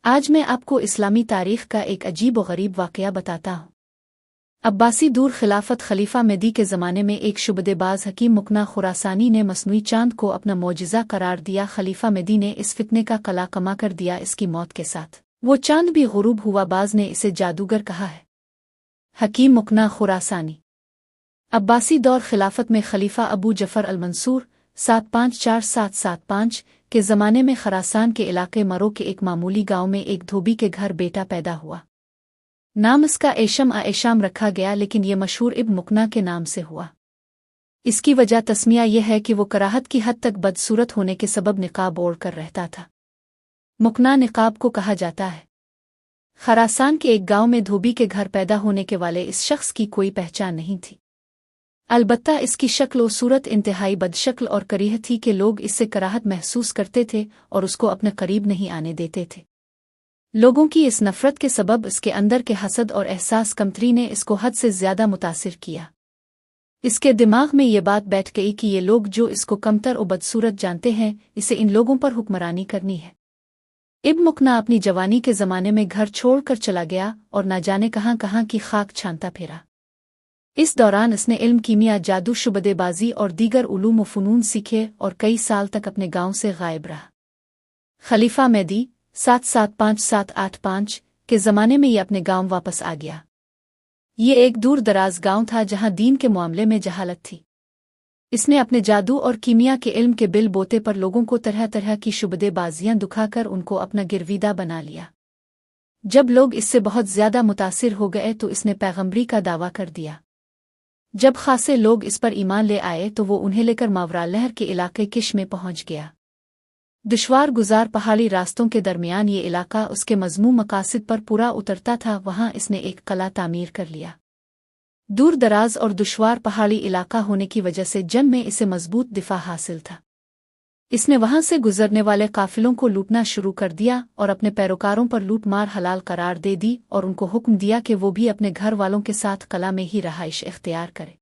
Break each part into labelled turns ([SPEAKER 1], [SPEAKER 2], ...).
[SPEAKER 1] आज मैं आपको इस्लामी तारीख का एक अजीब व गरीब वाक़या बताता हूँ। अब्बासी दूर खिलाफत खलीफा मेदी के ज़माने में एक शुबदेबाज हकीम मुकना खुरासानी ने मसनूई चांद को अपना मौजिज़ा करार दिया। खलीफा मेदी ने इस फितने का कला कमा कर दिया। इसकी मौत के साथ वो चांद भी गुरूब हुआ। बाज ने इसे जादूगर कहा है। हकीम मुकना खुरासानी अब्बासी दौर खिलाफत में खलीफा अबू जफ़र अल-मंसूर 754-775 के ज़माने में खरासान के इलाके मरो के एक मामूली गांव में एक धोबी के घर बेटा पैदा हुआ। नाम इसका एशम रखा गया, लेकिन ये मशहूर इब्न मुकना के नाम से हुआ। इसकी वजह तस्मिया यह है कि वो कराहत की हद तक बदसूरत होने के सबब निकाब ओढ़ कर रहता था। मुकना निकाब को कहा जाता है। खरासान के एक गांव में धोबी के घर पैदा होने के वाले इस शख्स की कोई पहचान नहीं थी। अलबत्ता इसकी शक्ल व सूरत इंतहाई बदशक्ल और करीह थी कि लोग इससे कराहत महसूस करते थे और उसको अपने करीब नहीं आने देते थे। लोगों की इस नफरत के सबब इसके अंदर के हसद और एहसास कमतरी ने इसको हद से ज्यादा मुतासिर किया। इसके दिमाग में ये बात बैठ गई कि ये लोग जो इसको कमतर और बदसूरत जानते हैं, इसे इन लोगों पर हुक्मरानी करनी है। इब्न मुकना अपनी जवानी के ज़माने में घर छोड़कर चला गया और न जाने कहाँ कहाँ की खाक छानता फिरा। इस दौरान इसने इल्म, कीमिया, जादू, शुबदेबाजी और दीगर उलूम व फ़नून सीखे और कई साल तक अपने गांव से गायब रहा। खलीफा मेदी 775-785 के ज़माने में ये अपने गांव वापस आ गया। ये एक दूर दराज गांव था जहां दीन के मामले में जहालत थी। इसने अपने जादू और कीमिया के इल्म के बिल बोते पर लोगों को तरह तरह की शुबदेबाजियां दुखाकर उनको अपना गिरविदा बना लिया। जब लोग इससे बहुत ज्यादा मुतासिर हो गए तो इसने पैगंबरी का दावा कर दिया। जब खासे लोग इस पर ईमान ले आए तो वो उन्हें लेकर मावरा लहर के इलाके किश में पहुंच गया। दुश्वार गुजार पहाड़ी रास्तों के दरमियान ये इलाका उसके मज़मूम मकासिद पर पूरा उतरता था। वहां इसने एक कला तामीर कर लिया। दूर दराज और दुश्वार पहाड़ी इलाका होने की वजह से जंग में इसे मजबूत दिफा हासिल था। इसने वहां से गुजरने वाले काफिलों को लूटना शुरू कर दिया और अपने पैरोकारों पर लूट मार हलाल करार दे दी और उनको हुक्म दिया कि वो भी अपने घर वालों के साथ कला में ही रहाइश इख्तियार करे।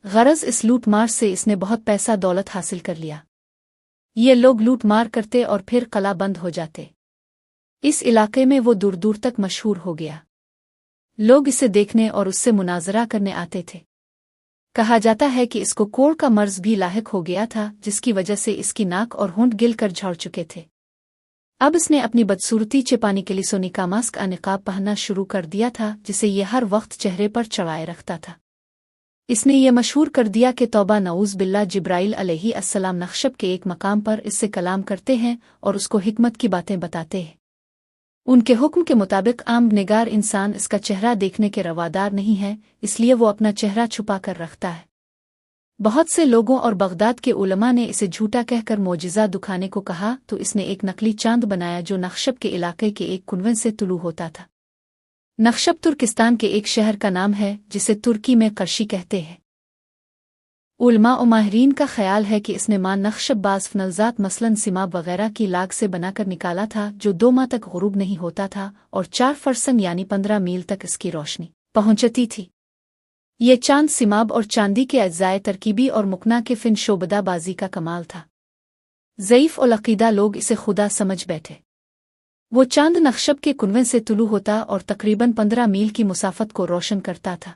[SPEAKER 1] गरज इस लूट मार से इसने बहुत पैसा दौलत हासिल कर लिया। ये लोग लूट मार करते और फिर कला बंद हो जाते। इस इलाके में वो दूर दूर तक मशहूर हो गया। लोग इसे देखने और उससे मुनाजरा करने आते थे। कहा जाता है कि इसको कोढ़ का मर्ज भी लाहिक हो गया था, जिसकी वजह से इसकी नाक और होंठ गिल कर झड़ चुके थे। अब इसने अपनी बदसूरती छिपाने के लिए सोने का मास्क का निकाब पहनना शुरू कर दिया था, जिसे ये हर वक्त चेहरे पर चढ़ाए रखता था। इसने ये मशहूर कर दिया कि तौबा नऊज़ बिल्ला, जिब्राइल अलैहिस्सलाम नख्शब के एक मकाम पर इससे कलाम करते हैं और उसको हिकमत की बातें बताते हैं। उनके हुक्म के मुताबिक आम निगार इंसान इसका चेहरा देखने के रवादार नहीं है, इसलिए वो अपना चेहरा छुपा कर रखता है। बहुत से लोगों और बगदाद के उलमा ने इसे झूठा कहकर मौजिज़ा दुखाने को कहा तो इसने एक नकली चांद बनाया जो नख्शब के इलाके के एक कुनवे से तुलू होता था। नख्शब तुर्किस्तान के एक शहर का नाम है जिसे तुर्की में कर्शी कहते हैं। उलमा और माहिरीन का ख्याल है कि इसने मां नख्शब बाज़ फनलजात मसलन सिमाब वगैरह की लाग से बनाकर निकाला था, जो 2 माह तक गुरूब नहीं होता था और 4 फरसन यानी 15 मील तक इसकी रोशनी पहुंचती थी। ये चांद सिमाब और चांदी के अज्जाए तरकीबी और मुकना के फिन शोबदाबाजी का कमाल था। ज़ईफ़ और अक़ीदा लोग इसे खुदा समझ बैठे। वो चांद नख्शब के कुनवे से तुलू होता और तकरीबन 15 मील की मुसाफत को रोशन करता था।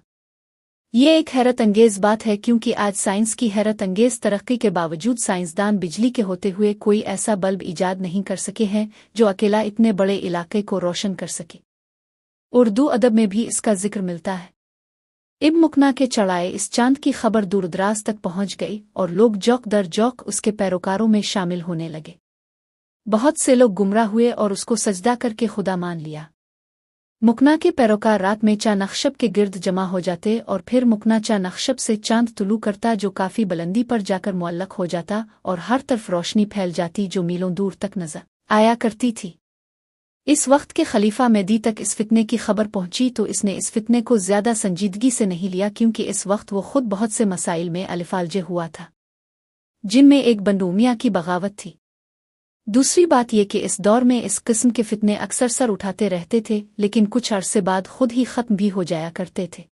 [SPEAKER 1] ये एक हैरत अंगेज़ बात है, क्योंकि आज साइंस की हैरत अंगेज़ तरक्की के बावजूद साइंसदान बिजली के होते हुए कोई ऐसा बल्ब ईजाद नहीं कर सके हैं जो अकेला इतने बड़े इलाके को रोशन कर सके। उर्दू अदब में भी इसका जिक्र मिलता है। इब्न मुकना के चढ़ाए इस चांद की खबर दूरदराज तक पहुंच गई और लोग जौक दर जौक उसके पैरोकारों में शामिल होने लगे। बहुत से लोग गुमराह हुए और उसको सजदा करके खुदा मान लिया। मुकना के पैरोकार रात में चा नख्शब के गिर्द जमा हो जाते और फिर मुकना चा नख्शब से चांद तुलू करता, जो काफी बुलंदी पर जाकर मुअल्लक हो जाता और हर तरफ रोशनी फैल जाती जो मीलों दूर तक नजर आया करती थी। इस वक्त के खलीफा मेदी तक इस फितने की खबर पहुंची तो इसने इस फितने को ज्यादा संजीदगी से नहीं लिया, क्योंकि इस वक्त वो खुद बहुत से मसाइल में अलिफालजे हुआ था, जिनमें एक बंदूमिया की बगावत थी। दूसरी बात यह कि इस दौर में इस किस्म के फितने अक्सर सर उठाते रहते थे, लेकिन कुछ अरसे बाद खुद ही खत्म भी हो जाया करते थे।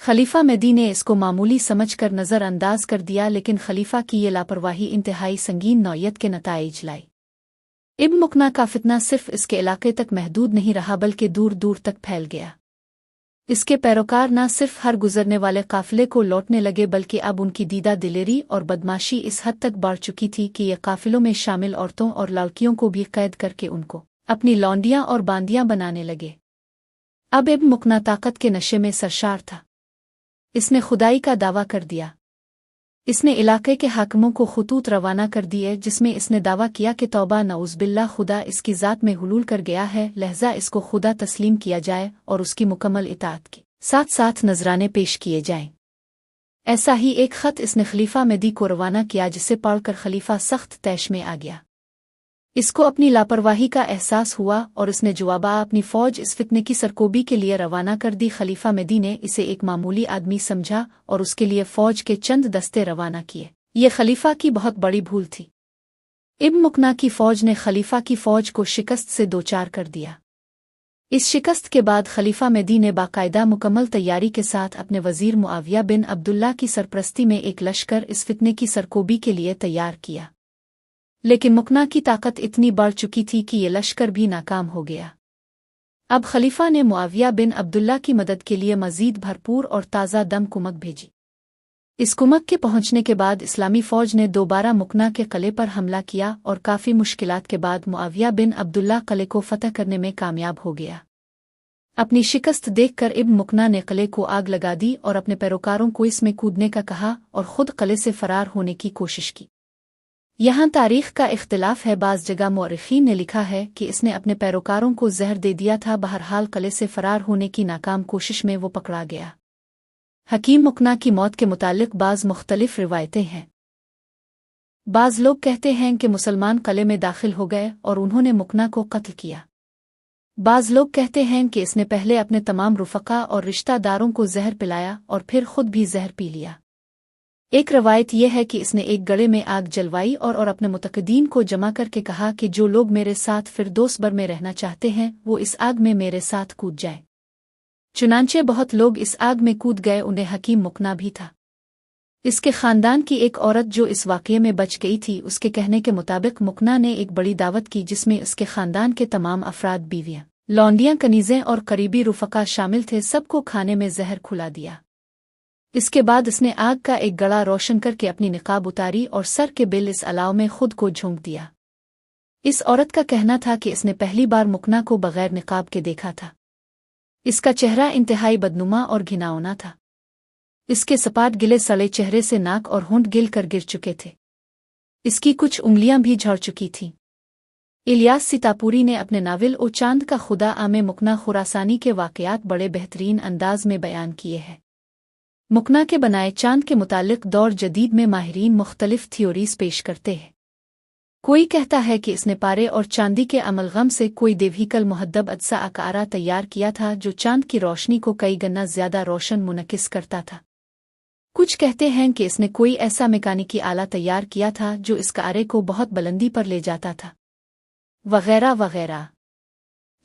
[SPEAKER 1] खलीफा मेदी ने इसको मामूली समझकर नज़रअंदाज कर दिया, लेकिन खलीफा की ये लापरवाही इंतहाई संगीन नौयत के नताइज लाई। इब्न मुकना का फितना सिर्फ इसके इलाके तक महदूद नहीं रहा बल्कि दूर दूर तक फैल गया। इसके पैरोकार न सिर्फ हर गुजरने वाले काफिले को लौटने लगे बल्कि अब उनकी दीदा दिलेरी और बदमाशी इस हद तक बढ़ चुकी थी कि ये काफिलों में शामिल औरतों और लड़कियों को भी कैद करके उनको अपनी लौंडियां और बांदियां बनाने लगे। अब इब्न मुकना ताकत के नशे में सरशार था। इसने खुदाई का दावा कर दिया। इसने इलाके के हाकिमों को खतूत रवाना कर दिए जिसमें इसने दावा किया कि तौबा नऊज़ खुदा इसकी ज़ात में हुलूल कर गया है, लहजा इसको खुदा तस्लीम किया जाए और उसकी मुकम्मल इताअत के साथ साथ नजराने पेश किए जाएं। ऐसा ही एक ख़त इसने खलीफा मेदी को रवाना किया जिसे पढ़कर खलीफा सख्त तैश में आ गया। इसको अपनी लापरवाही का एहसास हुआ और इसने जवाबा अपनी फ़ौज इस फितने की सरकोबी के लिए रवाना कर दी। खलीफा मेदी ने इसे एक मामूली आदमी समझा और उसके लिए फ़ौज के चंद दस्ते रवाना किए। ये खलीफा की बहुत बड़ी भूल थी। इब्न मुकना की फ़ौज ने खलीफा की फ़ौज को शिकस्त से दोचार कर दिया। इस शिकस्त के बाद खलीफा मेदी ने बाकायदा मुकम्मल तैयारी के साथ अपने वज़ीर मुआविया बिन अब्दुल्ला की सरपरस्ती में एक लश्कर इस फितने की सरकोबी के लिए तैयार किया। लेकिन मुकना की ताकत इतनी बढ़ चुकी थी कि ये लश्कर भी नाकाम हो गया। अब खलीफा ने मुआविया बिन अब्दुल्ला की मदद के लिए मज़ीद भरपूर और ताज़ा दम कुमक भेजी। इस कुमक के पहुंचने के बाद इस्लामी फ़ौज ने दोबारा मुकना के किले पर हमला किया और काफ़ी मुश्किलात के बाद मुआविया बिन अब्दुल्ला किले को फ़तह करने में कामयाब हो गया। अपनी शिकस्त देखकर इब्न मुकना ने किले को आग लगा दी और अपने पैरोकारों को इसमें कूदने का कहा और ख़ुद किले से फ़रार होने की कोशिश की। यहाँ तारीख़ का इख्तिलाफ है। बाज़ जगह मौरख़ीन ने लिखा है कि इसने अपने पैरोकारों को जहर दे दिया था। बहरहाल किले से फ़रार होने की नाकाम कोशिश में वो पकड़ा गया। हकीम मुकना की मौत के मुतालिक बाज़ मुख्तलिफ रिवायतें हैं। बाज़ लोग कहते हैं कि मुसलमान किले में दाखिल हो गए और उन्होंने मुकना को कत्ल किया। बाज़ लोग कहते हैं कि इसने पहले अपने तमाम रुफ़क़ा और रिश्तेदारों को जहर पिलाया और फिर खुद भी जहर पी लिया। एक रवायत यह है कि इसने एक गड़े में आग जलवाई और अपने मुतक़दीन को जमा करके कहा कि जो लोग मेरे साथ फिरदौस बर में रहना चाहते हैं वो इस आग में मेरे साथ कूद जाए। चुनांचे बहुत लोग इस आग में कूद गए, उन्हें हकीम मुकना भी था। इसके ख़ानदान की एक औरत जो इस वाक़ये में बच गई थी, उसके कहने के मुताबिक मुकना ने एक बड़ी दावत की जिसमें उसके ख़ानदान के तमाम अफराद, बीवियाँ, लौंडियाँ, कनीज़ें और करीबी रुफ़क़ा शामिल थे। सबको खाने में जहर खुला दिया। इसके बाद इसने आग का एक गड़ा रोशन करके अपनी निकाब उतारी और सर के बिल इस अलाव में खुद को झोंक दिया। इस औरत का कहना था कि इसने पहली बार मुकना को बगैर निकाब के देखा था। इसका चेहरा इंतहाई बदनुमा और घिनौना था। इसके सपाट गिले सड़े चेहरे से नाक और होंठ गिल कर गिर चुके थे। इसकी कुछ उंगलियां भी झड़ चुकी थीं। इलियास सीतापुरी ने अपने नावल ओ चांद का खुदा आमे मुकना खुरासानी के वाक़यात बड़े बेहतरीन अंदाज में बयान किए हैं। मुकना के बनाए चांद के मुतालिक दौर जदीद में माहिरीन मुख्तलिफ थियोरीज पेश करते हैं। कोई कहता है कि इसने पारे और चांदी के अमलगम से कोई देवहीकल मुहद्दब अज्सा आकारा तैयार किया था जो चांद की रोशनी को कई गना ज्यादा रोशन मुनकिस करता था। कुछ कहते हैं कि इसने कोई ऐसा मैकेनिकी आला तैयार किया था जो इस कारे को बहुत बुलंदी पर ले जाता था, वगैरह वगैरह।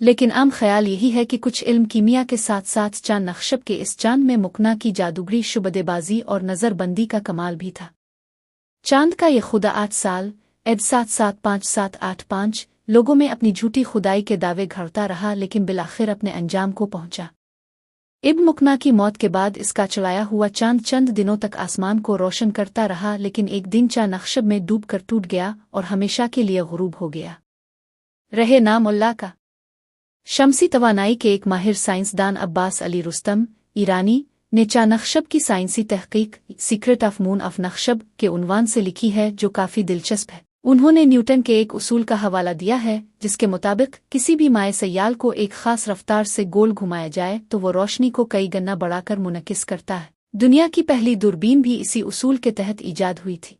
[SPEAKER 1] लेकिन आम ख्याल यही है कि कुछ इल्म कीमिया के साथ साथ चांद नक्शब के इस चांद में मुकना की जादूगरी, शुबदेबाजी और नज़रबंदी का कमाल भी था। चांद का ये खुदा 8 साल एड 775-785 लोगों में अपनी झूठी खुदाई के दावे घड़ता रहा, लेकिन बिलाखिर अपने अंजाम को पहुंचा। इब्न मुकना की मौत के बाद इसका चढ़ाया हुआ चांद चंद दिनों तक आसमान को रोशन करता रहा, लेकिन एक दिन चांद नक्शब में डूब कर टूट गया और हमेशा के लिए गुरूब हो गया। रहे नाम अल्लाह का। शमसी तवानाई के एक माहिर साइंसदान अब्बास अली रुस्तम ईरानी ने चांद नक्शब की साइंसी तहकीक सीक्रेट ऑफ मून ऑफ नक्शब के उन्वान से लिखी है, जो काफ़ी दिलचस्प है। उन्होंने न्यूटन के एक उसूल का हवाला दिया है जिसके मुताबिक किसी भी माए सयाल को एक खास रफ्तार से गोल घुमाया जाए तो वो रोशनी को कई गना बढ़ाकर मुनकिस करता है। दुनिया की पहली दूरबीन भी इसी उसूल के तहत ईजाद हुई थी।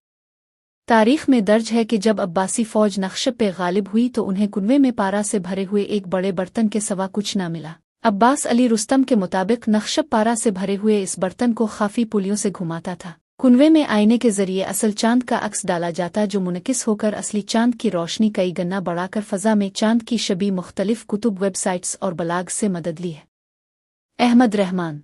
[SPEAKER 1] तारीख में दर्ज है कि जब अब्बासी फौज नक्शब पे गालिब हुई तो उन्हें कुनवे में पारा से भरे हुए एक बड़े बर्तन के सिवा कुछ न मिला। अब्बास अली रुस्तम के मुताबिक नक्शब पारा से भरे हुए इस बर्तन को खाफी पुलियों से घुमाता था। कुनवे में आईने के जरिए असल चांद का अक्स डाला जाता, जो मुनकिस होकर असली चांद की रोशनी कई गना बढ़ाकर फजा में चांद की शबी मुख्तलिफ कुतुब, वेबसाइट्स और ब्लॉग से मदद ली है। अहमद रहमान।